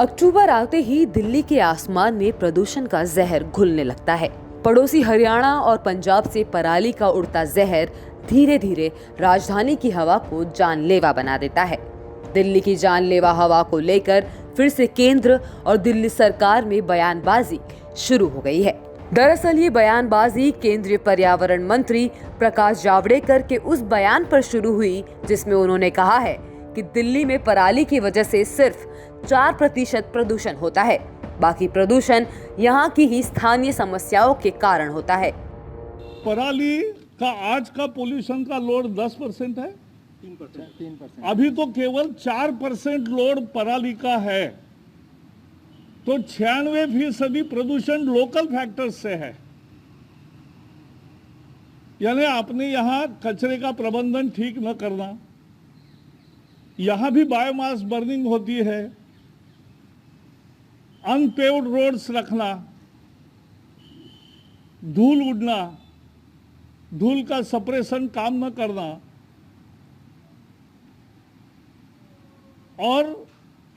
अक्टूबर आते ही दिल्ली के आसमान में प्रदूषण का जहर घुलने लगता है। पड़ोसी हरियाणा और पंजाब से पराली का उड़ता जहर धीरे धीरे राजधानी की हवा को जानलेवा बना देता है। दिल्ली की जानलेवा हवा को लेकर फिर से केंद्र और दिल्ली सरकार में बयानबाजी शुरू हो गई है। दरअसल ये बयानबाजी केंद्रीय पर्यावरण मंत्री प्रकाश जावड़ेकर के उस बयान पर शुरू हुई जिसमें उन्होंने कहा है कि दिल्ली में पराली की वजह से सिर्फ 4% प्रदूषण होता है, बाकी प्रदूषण यहाँ की ही स्थानीय समस्याओं के कारण होता है। पराली का आज का पोल्यूशन का लोड 10% है, 3%। अभी तो केवल 4% लोड पराली का है, तो 96% प्रदूषण लोकल फैक्टर्स से है। यानी आपने यहाँ कचरे का प्रबंधन ठीक न करना, यहाँ भी बायोमास बर्निंग होती है, अनपेव्ड रोड्स रखना, धूल उड़ना, धूल का सप्रेशन काम न करना और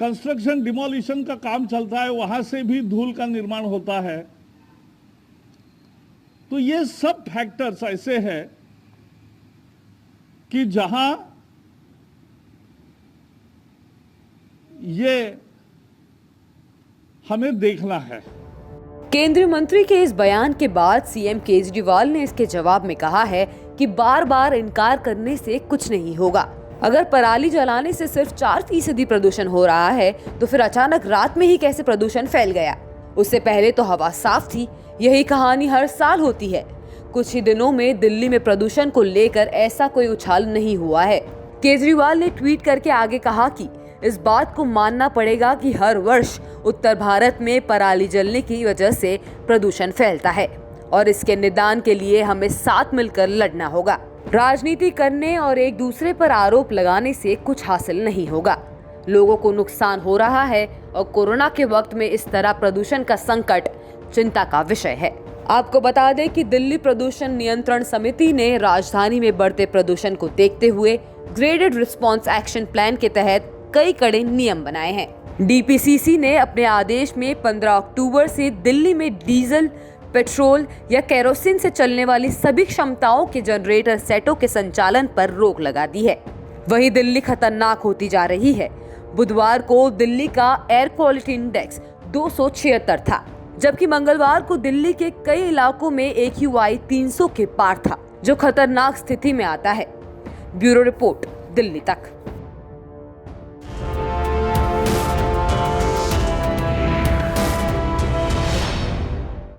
कंस्ट्रक्शन डिमोलिशन का काम चलता है, वहां से भी धूल का निर्माण होता है। तो ये सब फैक्टर्स ऐसे हैं कि जहां ये हमें देखना है। केंद्रीय मंत्री के इस बयान के बाद सीएम केजरीवाल ने इसके जवाब में कहा है कि बार बार इनकार करने से कुछ नहीं होगा। अगर पराली जलाने से सिर्फ 4% प्रदूषण हो रहा है तो फिर अचानक रात में ही कैसे प्रदूषण फैल गया? उससे पहले तो हवा साफ थी। यही कहानी हर साल होती है। कुछ ही दिनों में दिल्ली में प्रदूषण को लेकर ऐसा कोई उछाल नहीं हुआ है। केजरीवाल ने ट्वीट करके आगे कहा कि इस बात को मानना पड़ेगा कि हर वर्ष उत्तर भारत में पराली जलने की वजह से प्रदूषण फैलता है और इसके निदान के लिए हमें साथ मिलकर लड़ना होगा। राजनीति करने और एक दूसरे पर आरोप लगाने से कुछ हासिल नहीं होगा। लोगों को नुकसान हो रहा है और कोरोना के वक्त में इस तरह प्रदूषण का संकट चिंता का विषय है। आपको बता दें कि दिल्ली प्रदूषण नियंत्रण समिति ने राजधानी में बढ़ते प्रदूषण को देखते हुए ग्रेडेड रिस्पॉन्स एक्शन प्लान के तहत कई कड़े नियम बनाए हैं। डीपीसीसी ने अपने आदेश में 15 अक्टूबर से दिल्ली में डीजल, पेट्रोल या केरोसिन से चलने वाली सभी क्षमताओं के जनरेटर सेटों के संचालन पर रोक लगा दी है। वहीं दिल्ली खतरनाक होती जा रही है। बुधवार को दिल्ली का एयर क्वालिटी इंडेक्स 276 था, जबकि मंगलवार को दिल्ली के कई इलाकों में AQI 300 के पार था, जो खतरनाक स्थिति में आता है। ब्यूरो रिपोर्ट, दिल्ली तक।